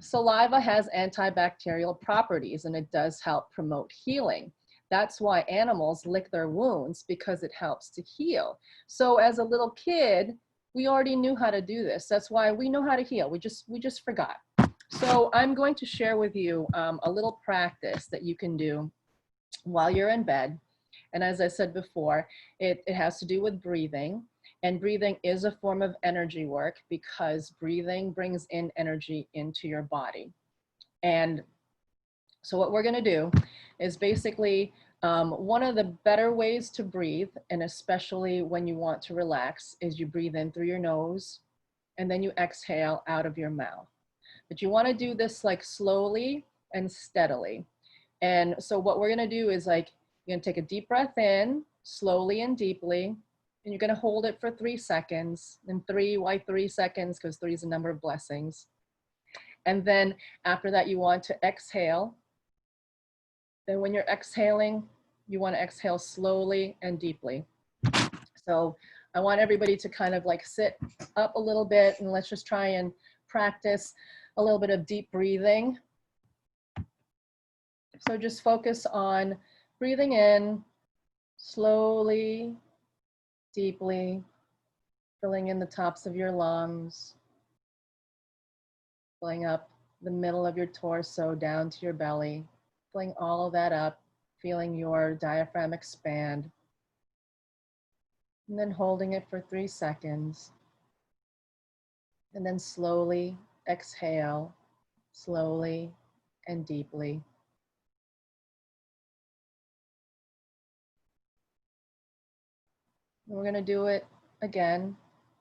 B: Saliva has antibacterial properties and it does help promote healing. That's why animals lick their wounds, because it helps to heal. So as a little kid, we already knew how to do this. That's why we know how to heal. We just forgot. So I'm going to share with you a little practice that you can do while you're in bed. And as I said before, it has to do with breathing. And breathing is a form of energy work because breathing brings in energy into your body. And so what we're going to do is basically one of the better ways to breathe, and especially when you want to relax, is you breathe in through your nose and then you exhale out of your mouth. But you want to do this like slowly and steadily. And so what we're going to do is like, you're going to take a deep breath in slowly and deeply, and you're going to hold it for 3 seconds. And why 3 seconds? Because 3 is a number of blessings. And then after that, you want to exhale. Then when you're exhaling, you want to exhale slowly and deeply. So I want everybody to kind of like sit up a little bit, and let's just try and practice a little bit of deep breathing. So just focus on breathing in slowly, deeply, filling in the tops of your lungs, filling up the middle of your torso down to your belly, filling all of that up, feeling your diaphragm expand, and then holding it for 3 seconds. And then slowly exhale, slowly and deeply. And we're going to do it again.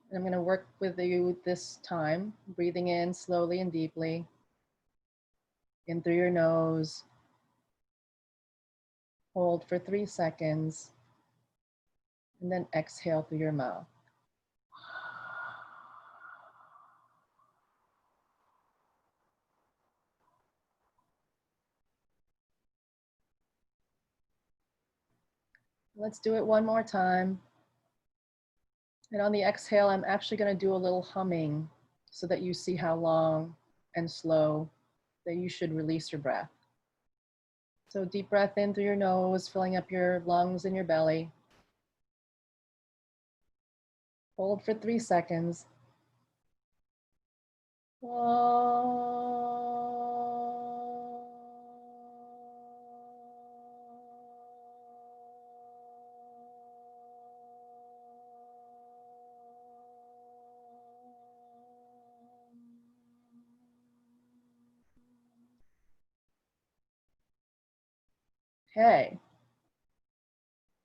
B: And I'm going to work with you this time, breathing in slowly and deeply, in through your nose. Hold for 3 seconds, and then exhale through your mouth. Let's do it one more time. And on the exhale, I'm actually going to do a little humming so that you see how long and slow that you should release your breath. So deep breath in through your nose, filling up your lungs and your belly. Hold for 3 seconds. Okay.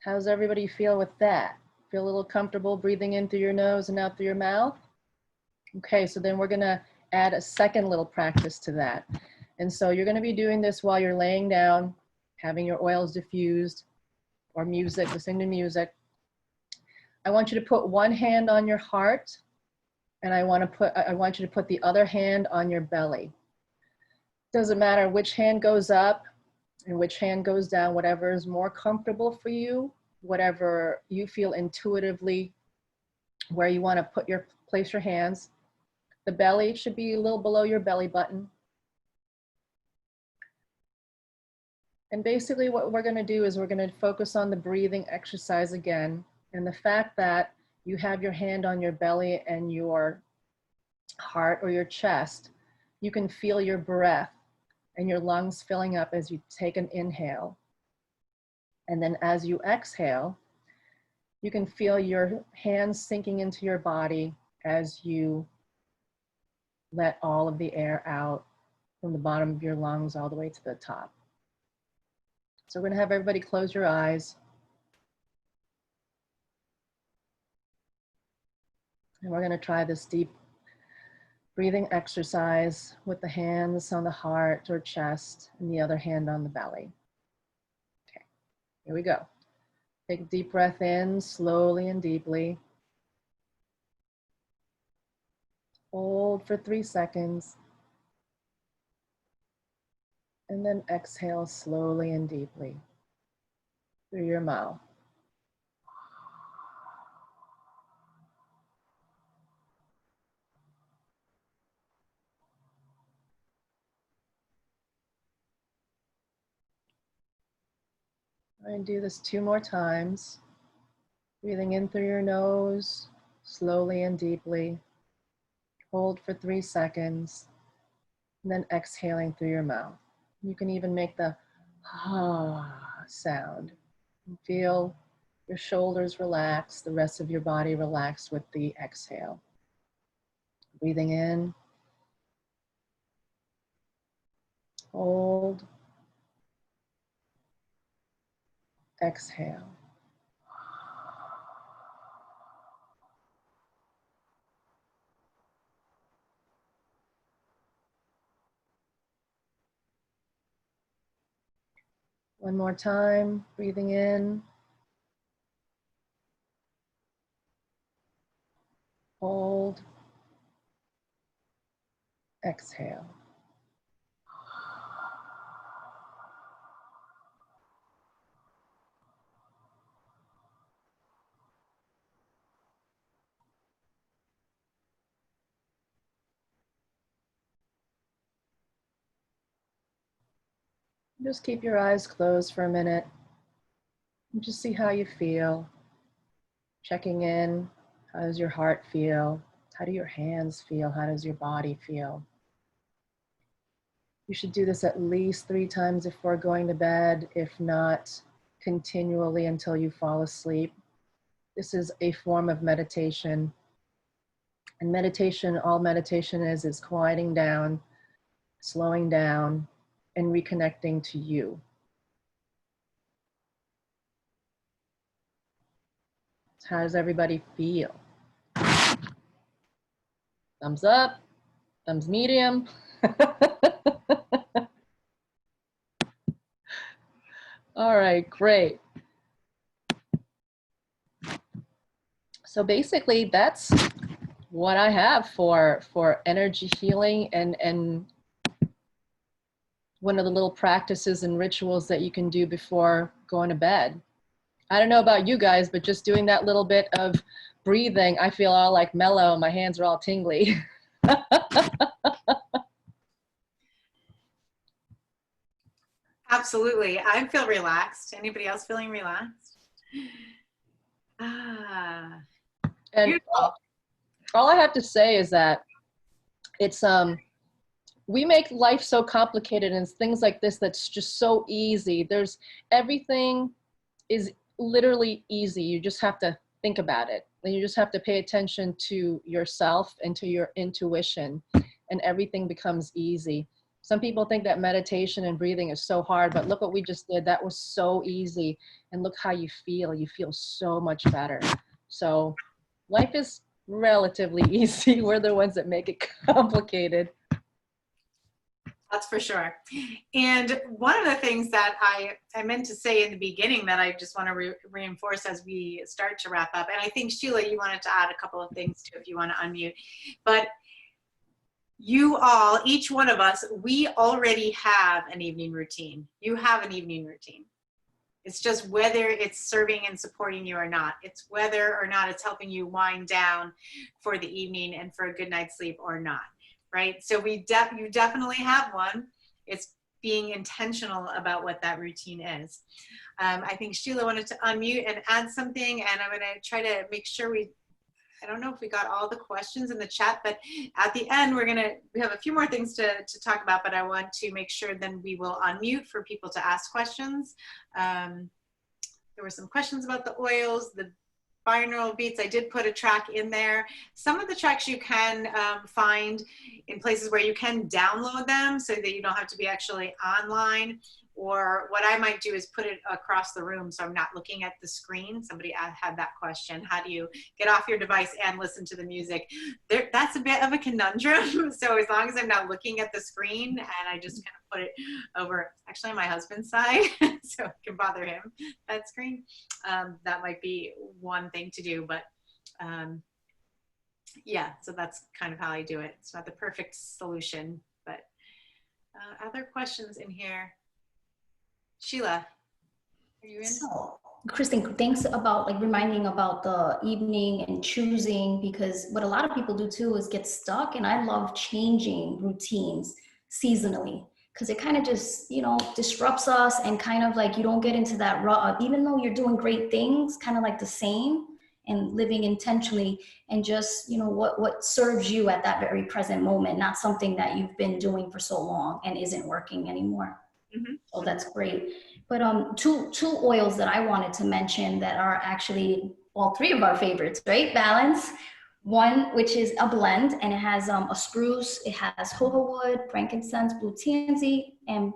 B: How's everybody feel with that? Feel a little comfortable breathing in through your nose and out through your mouth? Okay, so then we're gonna add a second little practice to that. And so you're gonna be doing this while you're laying down, having your oils diffused, or music, listening to music. I want you to put one hand on your heart, and I want you to put the other hand on your belly. Doesn't matter which hand goes up and which hand goes down, whatever is more comfortable for you, whatever you feel intuitively where you want to place your hands. The belly should be a little below your belly button. And basically what we're going to do is we're going to focus on the breathing exercise again, and the fact that you have your hand on your belly and your heart or your chest, you can feel your breath and your lungs filling up as you take an inhale. And then as you exhale, you can feel your hands sinking into your body as you let all of the air out from the bottom of your lungs all the way to the top. So we're gonna have everybody close your eyes. And we're gonna try this deep breathing exercise with the hands on the heart or chest and the other hand on the belly. Okay, here we go. Take a deep breath in, slowly and deeply. Hold for 3 seconds. And then exhale slowly and deeply through your mouth. And do this 2 more times. Breathing in through your nose, slowly and deeply. Hold for 3 seconds, and then exhaling through your mouth. You can even make the ah sound. Feel your shoulders relax, the rest of your body relax with the exhale. Breathing in, hold, exhale. One more time, breathing in, hold, exhale. Just keep your eyes closed for a minute and just see how you feel. Checking in, how does your heart feel? How do your hands feel? How does your body feel? You should do this at least 3 times before going to bed, if not continually until you fall asleep. This is a form of meditation. And meditation, all meditation is quieting down, slowing down, and reconnecting to you. How does everybody feel? Thumbs up, thumbs medium. All right, great. So basically that's what I have for energy healing and one of the little practices and rituals that you can do before going to bed. I don't know about you guys, but just doing that little bit of breathing, I feel all like mellow. My hands are all tingly.
A: Absolutely. I feel relaxed. Anybody else feeling relaxed? Ah,
B: And
A: beautiful.
B: all I have to say is that it's we make life so complicated, and things like this that's just so easy. Everything is literally easy. You just have to think about it, and you just have to pay attention to yourself and to your intuition, and everything becomes easy. Some people think that meditation and breathing is so hard, but look what we just did. That was so easy, and look how you feel. You feel so much better. So life is relatively easy. We're the ones that make it complicated.
A: That's for sure. And one of the things that I meant to say in the beginning that I just want to reinforce as we start to wrap up, and I think, Sheila, you wanted to add a couple of things too, if you want to unmute, but you all, each one of us, we already have an evening routine. You have an evening routine. It's just whether it's serving and supporting you or not. It's whether or not it's helping you wind down for the evening and for a good night's sleep or not. Right? So you definitely have one. It's being intentional about what that routine is. I think Sheila wanted to unmute and add something, and I'm going to try to make sure I don't know if we got all the questions in the chat, but at the end, we have a few more things to talk about, but I want to make sure then we will unmute for people to ask questions. There were some questions about the oils, the binaural beats. I did put a track in there. Some of the tracks you can find in places where you can download them so that you don't have to be actually online. Or what I might do is put it across the room so I'm not looking at the screen. Somebody had that question. How do you get off your device and listen to the music? That's a bit of a conundrum. So as long as I'm not looking at the screen and I just kind of put it over, actually on my husband's side, so it can bother him, that screen. That might be one thing to do, but yeah, so that's kind of how I do it. It's not the perfect solution, but other questions in here? Sheila, are you in?
C: So, Kristen, thanks about like reminding about the evening and choosing, because what a lot of people do too is get stuck. And I love changing routines seasonally because it kind of just, you know, disrupts us and kind of like you don't get into that rut, even though you're doing great things, kind of like the same, and living intentionally and just, you know, what serves you at that very present moment, not something that you've been doing for so long and isn't working anymore.
A: Mm-hmm.
C: So that's great. But two oils that I wanted to mention that are actually all three of our favorites, right? Balance. One, which is a blend, and it has a spruce, it has jojoba wood, frankincense, blue tansy, and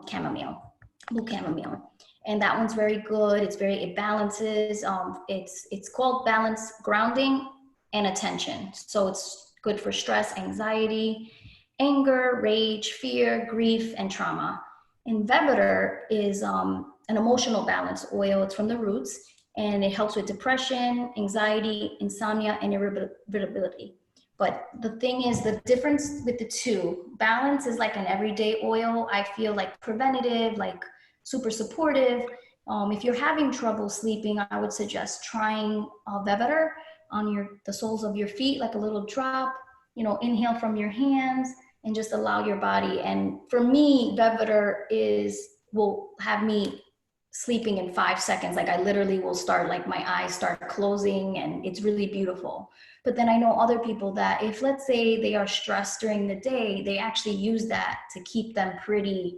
C: chamomile, blue chamomile. And that one's very good. It balances. It's called balance, grounding, and attention. So it's good for stress, anxiety, anger, rage, fear, grief, and trauma. And Veveter is an emotional balance oil. It's from the roots, and it helps with depression, anxiety, insomnia, and irritability. But the thing is, the difference with the two, balance is like an everyday oil. I feel like preventative, like super supportive. If you're having trouble sleeping, I would suggest trying Veveter on the soles of your feet, like a little drop. You know, inhale from your hands and just allow your body. And for me, Veveter will have me sleeping in 5 seconds. Like I literally will start, like my eyes start closing, and it's really beautiful. But then I know other people that if, let's say, they are stressed during the day, they actually use that to keep them pretty,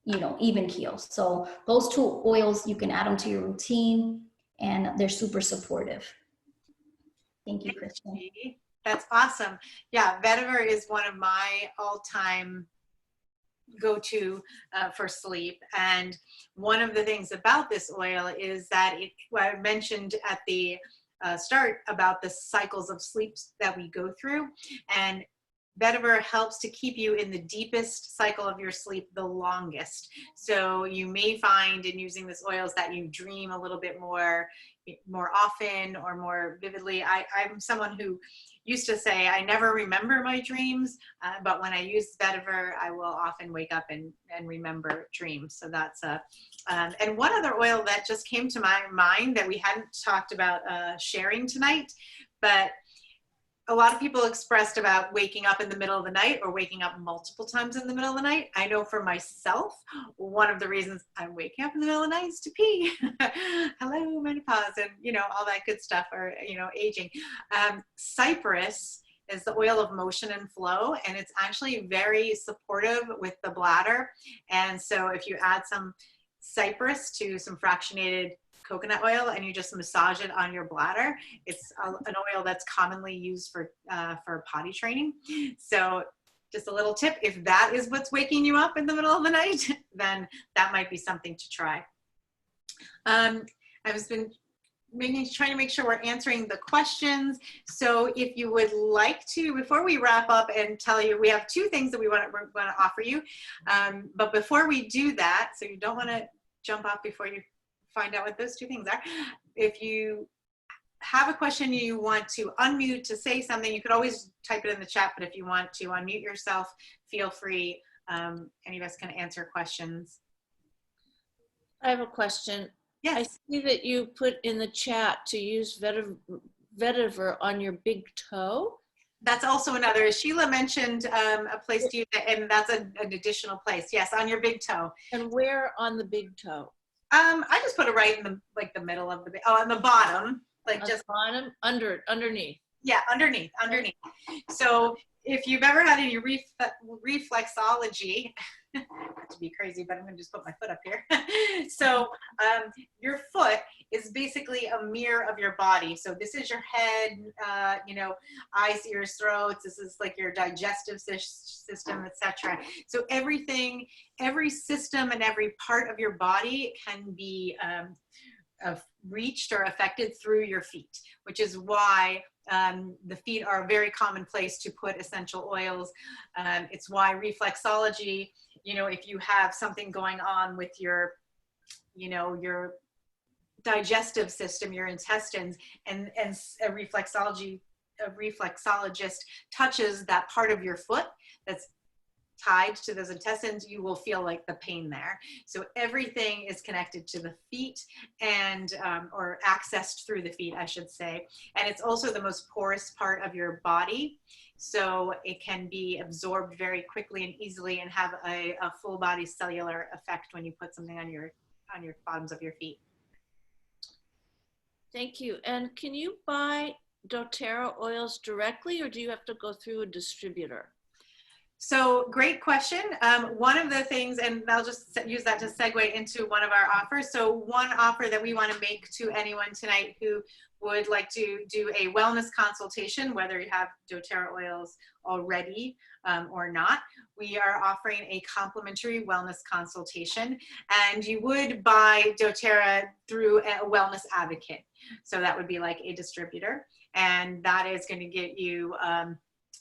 C: you know, even keel. So those two oils, you can add them to your routine, and they're super supportive. Thank you, Kristen.
A: That's awesome. Yeah, vetiver is one of my all-time go-to for sleep. And one of the things about this oil is that I mentioned at the start about the cycles of sleep that we go through. And vetiver helps to keep you in the deepest cycle of your sleep the longest. So you may find in using this oils that you dream a little bit more often or more vividly. I'm someone who used to say I never remember my dreams, but when I use vetiver, I will often wake up and remember dreams. So that's and one other oil that just came to my mind that we hadn't talked about sharing tonight, but a lot of people expressed about waking up in the middle of the night or waking up multiple times in the middle of the night. I know for myself, one of the reasons I'm waking up in the middle of the night is to pee. Hello, menopause, and you know, all that good stuff, or you know, aging. Cypress is the oil of motion and flow, and it's actually very supportive with the bladder. And so if you add some cypress to some fractionated coconut oil and you just massage it on your bladder, it's an oil that's commonly used for potty training. So just a little tip, if that is what's waking you up in the middle of the night, then that might be something to try. I've been trying to make sure we're answering the questions. So if you would like to, before we wrap up and tell you, we have two things that we're going to offer you. But before we do that, so you don't want to jump off before you find out what those two things are. If you have a question you want to unmute to say something, you could always type it in the chat, but if you want to unmute yourself, feel free. Any of us can answer questions.
D: I have a question. I
A: Yes.
D: see that you put in the chat to use vetiver on your big toe.
A: That's also another. Sheila mentioned a place to use it, and that's an additional place. Yes, on your big toe.
D: And where on the big toe?
A: I just put it right in the middle of the, on the bottom, like
D: On
A: just,
D: the bottom, underneath.
A: yeah, underneath. So if you've ever had any reflexology, not to be crazy, but I'm going to just put my foot up here. So your foot is basically a mirror of your body. So this is your head, you know, eyes, ears, throats. This is like your digestive system, etc. So everything, every system and every part of your body can be reached or affected through your feet, which is why the feet are a very common place to put essential oils. It's why reflexology, you know, if you have something going on with your, you know, your digestive system, your intestines, and a reflexologist touches that part of your foot that's tied to those intestines, you will feel like the pain there. So everything is connected to the feet and, or accessed through the feet, I should say. And it's also the most porous part of your body. So it can be absorbed very quickly and easily and have a full body cellular effect when you put something on your bottoms of your feet.
D: Thank you. And can you buy doTERRA oils directly, or do you have to go through a distributor?
A: So great question. One of the things, and I'll just use that to segue into one of our offers. So one offer that we want to make to anyone tonight who would like to do a wellness consultation, whether you have doTERRA oils already or not, we are offering a complimentary wellness consultation, and you would buy doTERRA through a wellness advocate. So that would be like a distributor, and that is going to get you,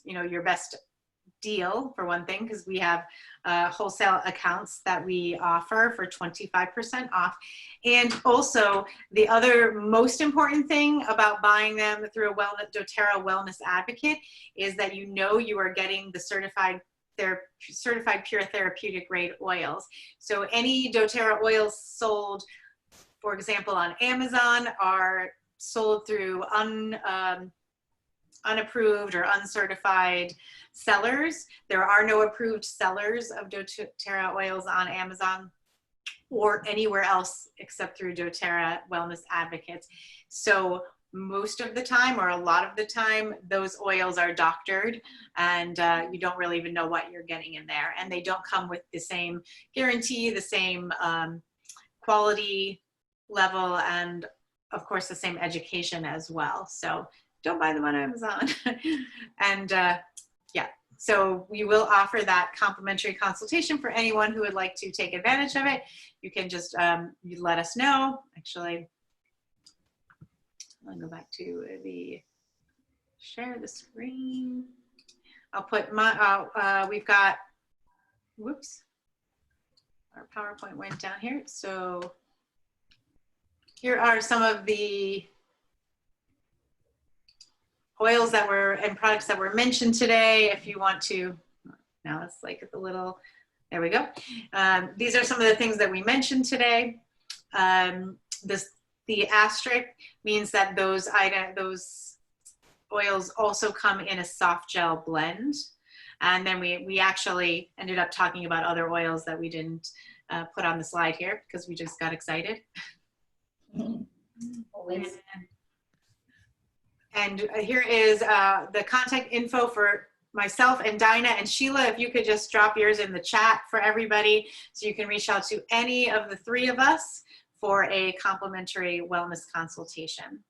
A: you know, your best deal for one thing, because we have wholesale accounts that we offer for 25% off. And also the other most important thing about buying them through a doTERRA wellness advocate is that you know you are getting the certified pure therapeutic grade oils. So any doTERRA oils sold, for example, on Amazon are sold through unapproved or uncertified sellers. There are no approved sellers of doTERRA oils on Amazon or anywhere else except through doTERRA wellness advocates. So most of the time, or a lot of the time, those oils are doctored, and you don't really even know what you're getting in there. And they don't come with the same guarantee, the same quality level, and of course the same education as well. So don't buy them on Amazon. And yeah, so we will offer that complimentary consultation for anyone who would like to take advantage of it. You can just you let us know. Actually, I'll go back to the share the screen. I'll put my, we've got, whoops, our PowerPoint went down here. So here are some of the oils that were and products that were mentioned today. If you want to, now let's like the little, there we go. These are some of the things that we mentioned today. The asterisk means that those oils also come in a soft gel blend. And then we actually ended up talking about other oils that we didn't put on the slide here because we just got excited.
C: Always.
A: And here is the contact info for myself and Dinah and Sheila. If you could just drop yours in the chat for everybody so you can reach out to any of the three of us for a complimentary wellness consultation.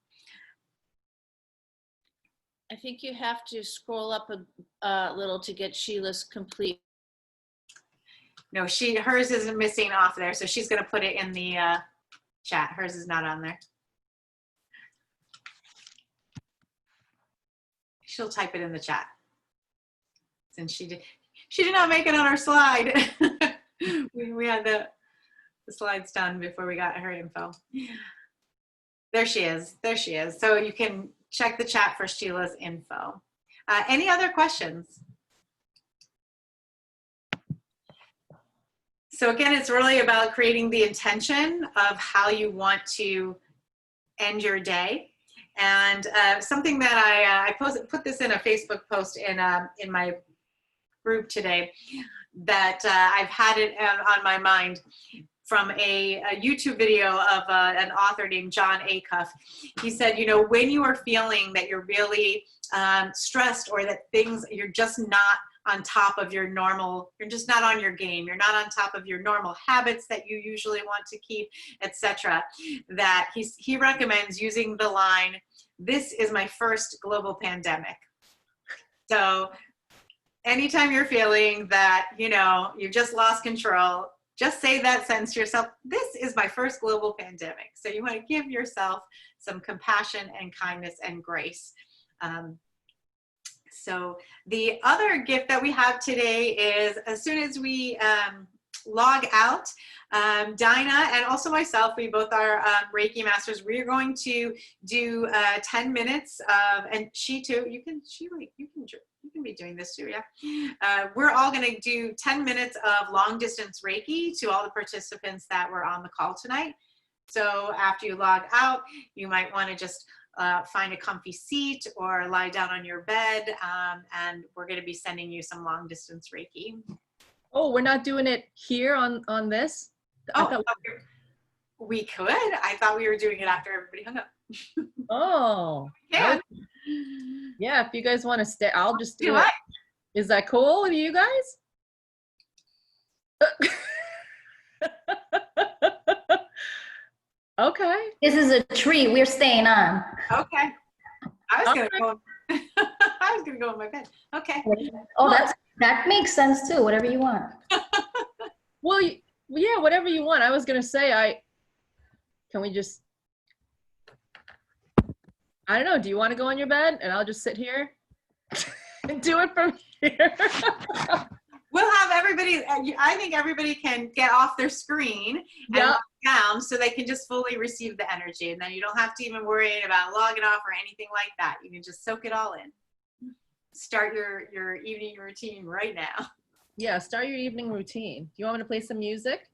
D: I think you have to scroll up a little to get Sheila's complete.
A: No, hers isn't missing off there, so she's going to put it in the chat. Hers is not on there. She'll type it in the chat. Since she did not make it on our slide. we had the slides done before we got her info. There she is. There she is. So you can check the chat for Sheila's info. Any other questions? So again, it's really about creating the intention of how you want to end your day. And something that I put this in a Facebook post in my group today, that I've had it on my mind from a YouTube video of an author named John Acuff. He said, you know, when you are feeling that you're really stressed, or that you're just not on top of your normal, you're just not on your game, you're not on top of your normal habits that you usually want to keep, etc., that he recommends using the line, "This is my first global pandemic." So anytime you're feeling that, you know, you've just lost control, just say that sentence to yourself, "This is my first global pandemic." So you want to give yourself some compassion and kindness and grace. So the other gift that we have today is, as soon as we log out, Dinah and also myself, we both are Reiki masters. We're going to do 10 minutes of, and she too, you can be doing this too, yeah. We're all going to do 10 minutes of long distance Reiki to all the participants that were on the call tonight. So after you log out, you might want to just find a comfy seat or lie down on your bed, and we're going to be sending you some long distance Reiki.
B: Oh, we're not doing it here on this?
A: We could. I thought we were doing it after everybody hung up.
B: Oh.
A: Yeah.
B: Yeah, if you guys want to stay, I'll just do it.
A: What?
B: Is that cool with you guys? Okay.
C: This is a treat. We're staying on.
A: Okay. I was gonna go in my bed. Okay.
C: Oh, that makes sense too. Whatever you want.
B: Well, yeah, whatever you want. I was gonna say, can we just, I don't know, do you want to go on your bed and I'll just sit here and do it from here?
A: We'll have everybody, I think everybody can get off their screen and log down so they can just fully receive the energy. And then you don't have to even worry about logging off or anything like that. You can just soak it all in. Start your evening routine right now.
B: Yeah, start your evening routine. Do you want me to play some music?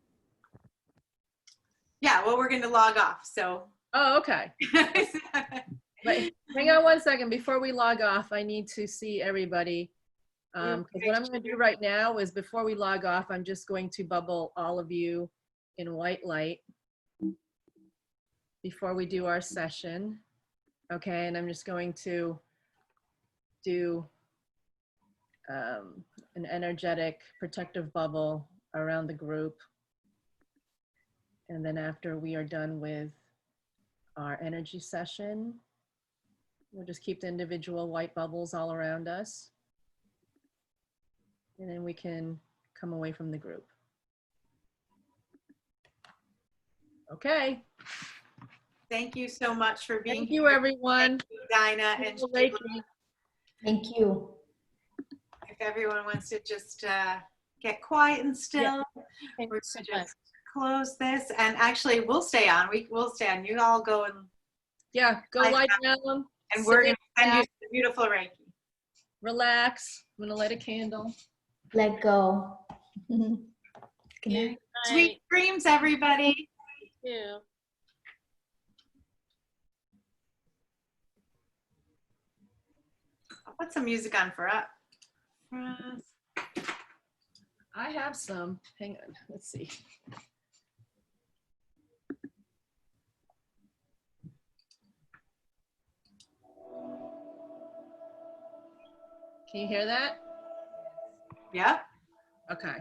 A: Yeah, well, we're going to log off, so.
B: Oh, okay. But hang on one second. Before we log off, I need to see everybody. Because what I'm going to do right now is, before we log off, I'm just going to bubble all of you in white light before we do our session. Okay, and I'm just going to do an energetic protective bubble around the group. And then after we are done with our energy session, we'll just keep the individual white bubbles all around us. And then we can come away from the group. Okay.
A: Thank you so much for being
B: Thank
A: here.
B: you, everyone.
A: Thank you, Dinah and Sheila.
C: Thank you.
A: If everyone wants to just get quiet and still, we're going to just close this. And actually, we'll stay on. We'll stay on. You all go and
B: lie down.
A: And we're going to send you some beautiful Reiki.
B: Relax. I'm going to light a candle.
C: Let go. Good night.
A: Sweet dreams, everybody.
D: Thank you.
A: I'll put some music on for us.
B: I have some. Hang on. Let's see. Can you hear that?
A: Yeah.
B: Okay.